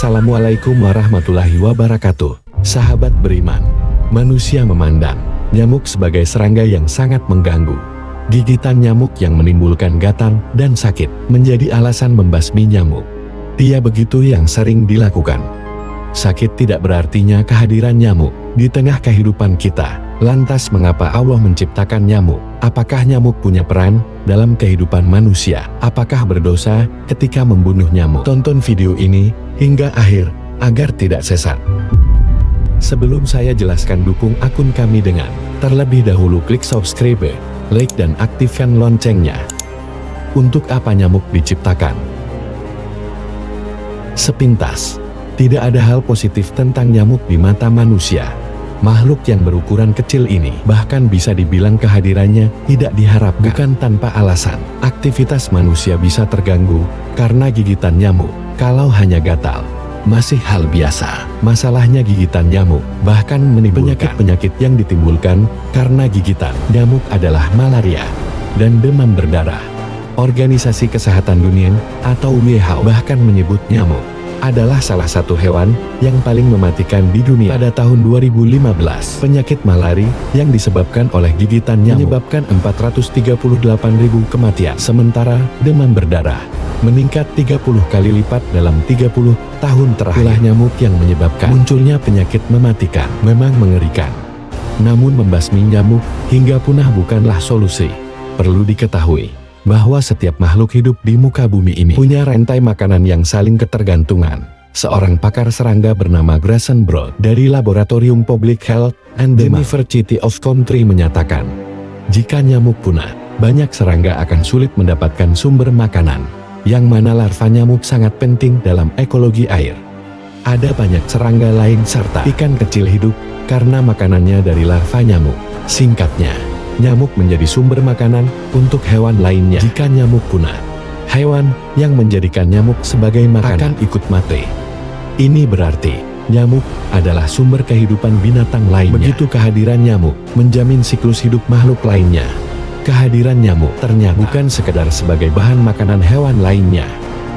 Assalamualaikum warahmatullahi wabarakatuh. Sahabat beriman, manusia memandang nyamuk sebagai serangga yang sangat mengganggu. Gigitan nyamuk yang menimbulkan gatal dan sakit menjadi alasan membasmi nyamuk. Tidak begitu yang sering dilakukan. Sakit tidak berartinya kehadiran nyamuk di tengah kehidupan kita. Lantas mengapa Allah menciptakan nyamuk? Apakah nyamuk punya peran dalam kehidupan manusia? Apakah berdosa ketika membunuh nyamuk? Tonton video ini hingga akhir agar tidak sesat. Sebelum saya jelaskan, dukung akun kami dengan terlebih dahulu klik subscribe, like dan aktifkan loncengnya. Untuk apa nyamuk diciptakan? Sepintas, tidak ada hal positif tentang nyamuk di mata manusia. Makhluk yang berukuran kecil ini bahkan bisa dibilang kehadirannya tidak diharapkan. Bukan tanpa alasan, aktivitas manusia bisa terganggu karena gigitan nyamuk. Kalau hanya gatal, masih hal biasa. Masalahnya gigitan nyamuk bahkan menimbulkan penyakit yang ditimbulkan karena gigitan nyamuk adalah malaria dan demam berdarah. Organisasi Kesehatan Dunia atau WHO bahkan menyebut nyamuk adalah salah satu hewan yang paling mematikan di dunia. Pada tahun 2015, penyakit malaria yang disebabkan oleh gigitan nyamuk menyebabkan 438.000 kematian. Sementara demam berdarah meningkat 30 kali lipat dalam 30 tahun terakhir. Ulah nyamuk yang menyebabkan munculnya penyakit mematikan memang mengerikan. Namun membasmi nyamuk hingga punah bukanlah solusi. Perlu diketahui bahwa setiap makhluk hidup di muka bumi ini punya rantai makanan yang saling ketergantungan. Seorang pakar serangga bernama Grayson Broad dari Laboratorium Public Health and the University of Country menyatakan, jika nyamuk punah, banyak serangga akan sulit mendapatkan sumber makanan, yang mana larva nyamuk sangat penting dalam ekologi air. Ada banyak serangga lain serta ikan kecil hidup karena makanannya dari larva nyamuk. Singkatnya, nyamuk menjadi sumber makanan untuk hewan lainnya. Jika nyamuk punah, hewan yang menjadikan nyamuk sebagai makanan akan ikut mati. Ini berarti nyamuk adalah sumber kehidupan binatang lainnya. Begitu kehadiran nyamuk menjamin siklus hidup makhluk lainnya. Kehadiran nyamuk ternyata bukan sekedar sebagai bahan makanan hewan lainnya.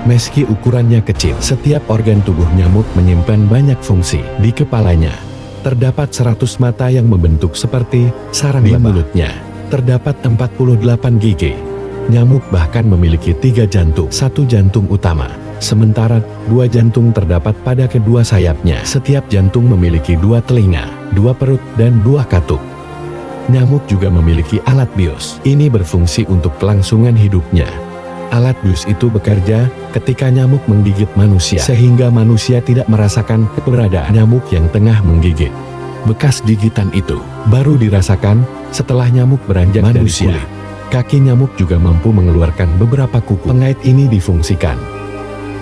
Meski ukurannya kecil, setiap organ tubuh nyamuk menyimpan banyak fungsi. Di kepalanya terdapat 100 mata yang membentuk seperti sarang lebah. Di mulutnya terdapat 48 gigi. Nyamuk bahkan memiliki 3 jantung, 1 jantung utama, sementara 2 jantung terdapat pada kedua sayapnya. Setiap jantung memiliki 2 telinga, 2 perut, dan 2 katup. Nyamuk juga memiliki alat bius. Ini berfungsi untuk kelangsungan hidupnya. Alat bius itu bekerja ketika nyamuk menggigit manusia, sehingga manusia tidak merasakan keberadaan nyamuk yang tengah menggigit. Bekas gigitan itu baru dirasakan setelah nyamuk beranjak manusia. Dari kulit. Kaki nyamuk juga mampu mengeluarkan beberapa kuku. Pengait ini difungsikan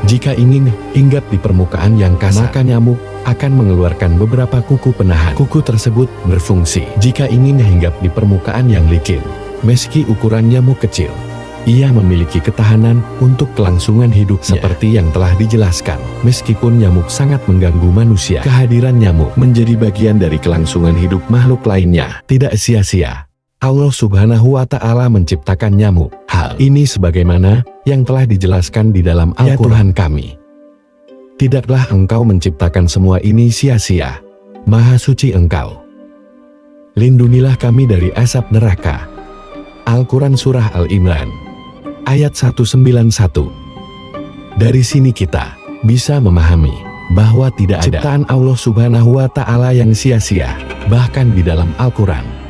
jika ingin hinggap di permukaan yang kasar, maka nyamuk akan mengeluarkan beberapa kuku penahan. Kuku tersebut berfungsi jika ingin hinggap di permukaan yang licin. Meski ukuran nyamuk kecil, ia memiliki ketahanan untuk kelangsungan hidupnya. Seperti yang telah dijelaskan, meskipun nyamuk sangat mengganggu manusia, kehadiran nyamuk menjadi bagian dari kelangsungan hidup makhluk lainnya. Tidak sia-sia Allah Subhanahu wa Ta'ala menciptakan nyamuk. Hal ini sebagaimana yang telah dijelaskan di dalam Al-Quran. Ya Tuhan kami, tidaklah Engkau menciptakan semua ini sia-sia. Maha suci Engkau. Lindungilah kami dari asap neraka. Al-Quran Surah Al-Imran ayat 191. Dari sini kita bisa memahami bahwa tidak ada ciptaan Allah Subhanahu wa Ta'ala yang sia-sia. Bahkan di dalam Al-Quran,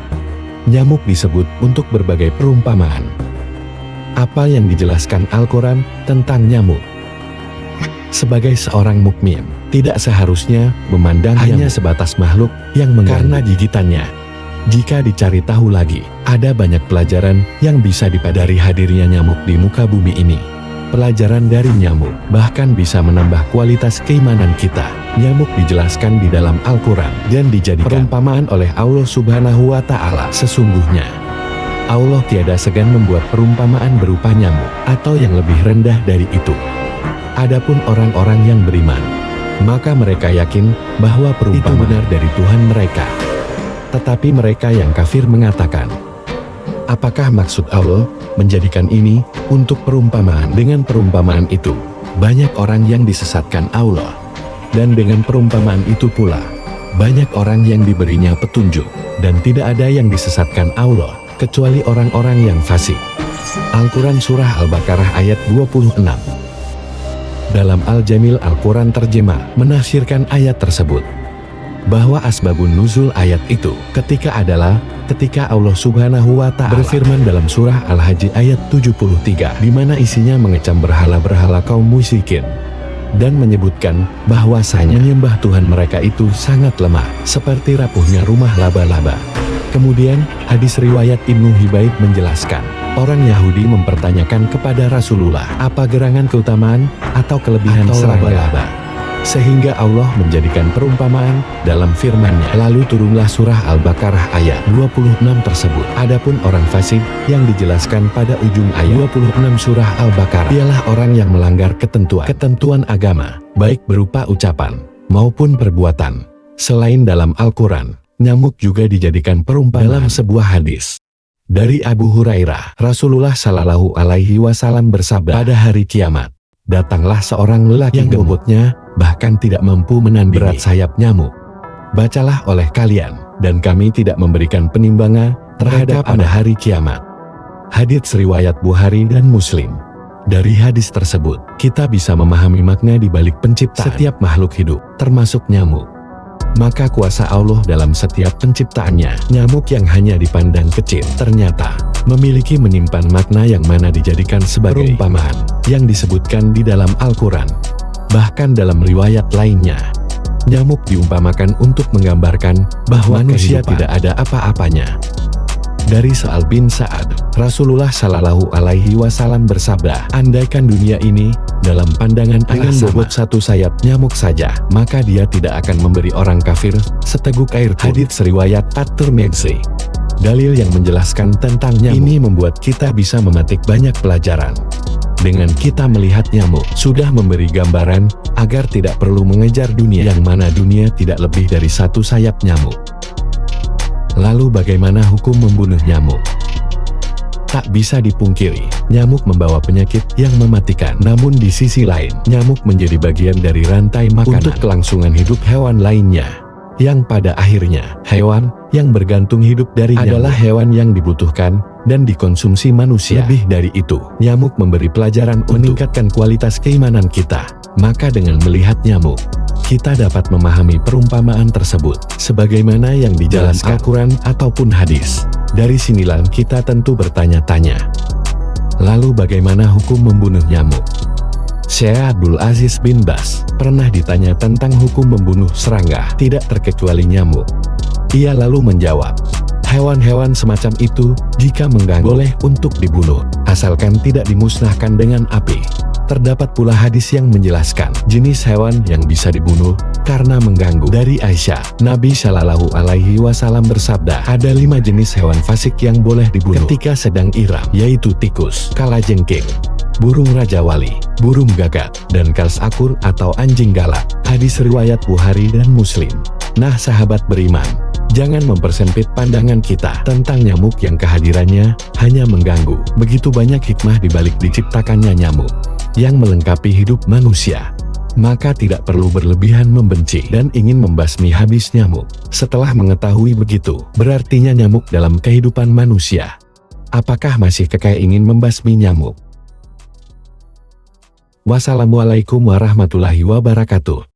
nyamuk disebut untuk berbagai perumpamaan. Apa yang dijelaskan Al-Quran tentang nyamuk? Sebagai seorang mukmin, tidak seharusnya memandang hanya sebatas makhluk yang mengganggu karena gigitannya. Jika dicari tahu lagi, ada banyak pelajaran yang bisa dipadari hadirnya nyamuk di muka bumi ini. Pelajaran dari nyamuk bahkan bisa menambah kualitas keimanan kita. Nyamuk dijelaskan di dalam Al-Quran dan dijadikan perumpamaan oleh Allah Subhanahu wa Ta'ala. Sesungguhnya Allah tiada segan membuat perumpamaan berupa nyamuk atau yang lebih rendah dari itu. Adapun orang-orang yang beriman, maka mereka yakin bahwa perumpamaan itu benar dari Tuhan mereka. Tetapi mereka yang kafir mengatakan, apakah maksud Allah menjadikan ini untuk perumpamaan? Dengan perumpamaan itu, banyak orang yang disesatkan Allah. Dan dengan perumpamaan itu pula, banyak orang yang diberinya petunjuk, dan tidak ada yang disesatkan Allah, kecuali orang-orang yang fasik. Al-Quran Surah Al-Baqarah ayat 26. Dalam Al-Jamil Al-Quran terjemah menafsirkan ayat tersebut, bahwa asbabun nuzul ayat itu ketika Allah Subhanahu wa Ta'ala berfirman dalam surah Al-Hajj ayat 73, di mana isinya mengecam berhala-berhala kaum musyrikin dan menyebutkan bahwasanya menyembah Tuhan mereka itu sangat lemah, seperti rapuhnya rumah laba-laba. Kemudian hadis riwayat Ibnu Hibaib menjelaskan, orang Yahudi mempertanyakan kepada Rasulullah apa gerangan keutamaan atau kelebihan laba-laba, sehingga Allah menjadikan perumpamaan dalam firman-Nya. Lalu turunlah surah Al-Baqarah ayat 26 tersebut. Adapun orang fasik yang dijelaskan pada ujung ayat 26 surah Al-Baqarah ialah orang yang melanggar ketentuan agama, baik berupa ucapan maupun perbuatan. Selain dalam Al-Quran, nyamuk juga dijadikan perumpamaan dalam sebuah hadis. Dari Abu Hurairah, Rasulullah Shallallahu Alaihi Wasallam bersabda, pada hari kiamat, datanglah seorang lelaki yang bobotnya bahkan tidak mampu menandingi berat sayap nyamuk. Bacalah oleh kalian, dan kami tidak memberikan penimbangan terhadap pada hari kiamat. Hadits riwayat Bukhari dan Muslim. Dari hadis tersebut, kita bisa memahami makna di balik penciptaan setiap makhluk hidup, termasuk nyamuk. Maka kuasa Allah dalam setiap penciptaannya, nyamuk yang hanya dipandang kecil, ternyata memiliki menyimpan makna yang mana dijadikan sebagai perumpamaan yang disebutkan di dalam Al-Quran. Bahkan dalam riwayat lainnya, nyamuk diumpamakan untuk menggambarkan bahwa manusia tidak ada apa-apanya. Dari Sa'al bin Sa'ad, Rasulullah Shallallahu Alaihi Wasallam bersabda, andaikan dunia ini dalam pandangan dengan bobot satu sayap nyamuk saja, maka dia tidak akan memberi orang kafir seteguk air pun. Hadits riwayat At-Tirmidzi. Dalil yang menjelaskan tentang nyamuk ini membuat kita bisa memetik banyak pelajaran. Dengan kita melihat nyamuk, sudah memberi gambaran agar tidak perlu mengejar dunia, yang mana dunia tidak lebih dari satu sayap nyamuk. Lalu bagaimana hukum membunuh nyamuk? Tak bisa dipungkiri, nyamuk membawa penyakit yang mematikan. Namun di sisi lain, nyamuk menjadi bagian dari rantai makanan untuk kelangsungan hidup hewan lainnya. Yang pada akhirnya, hewan yang bergantung hidup dari nyamuk adalah hewan yang dibutuhkan dan dikonsumsi manusia. Lebih dari itu, nyamuk memberi pelajaran untuk meningkatkan kualitas keimanan kita. Maka dengan melihat nyamuk, kita dapat memahami perumpamaan tersebut sebagaimana yang dijelaskan Al-Quran ataupun hadis. Dari sinilah kita tentu bertanya-tanya, lalu bagaimana hukum membunuh nyamuk? Syekh Abdul Aziz bin Baz pernah ditanya tentang hukum membunuh serangga, tidak terkecuali nyamuk. Ia lalu menjawab, hewan-hewan semacam itu jika mengganggu boleh untuk dibunuh, asalkan tidak dimusnahkan dengan api. Terdapat pula hadis yang menjelaskan jenis hewan yang bisa dibunuh karena mengganggu. Dari Aisyah, Nabi Shallallahu Alaihi Wasallam bersabda, ada 5 jenis hewan fasik yang boleh dibunuh ketika sedang ihram, yaitu tikus, kalajengking, burung raja wali, burung gagak, dan kals akur atau anjing galak. Hadis riwayat Bukhari dan Muslim. Nah sahabat beriman, jangan mempersempit pandangan kita tentang nyamuk yang kehadirannya hanya mengganggu. Begitu banyak hikmah di balik diciptakannya nyamuk yang melengkapi hidup manusia. Maka tidak perlu berlebihan membenci dan ingin membasmi habis nyamuk. Setelah mengetahui begitu, berartinya nyamuk dalam kehidupan manusia. Apakah masih kekeh ingin membasmi nyamuk? Wassalamualaikum warahmatullahi wabarakatuh.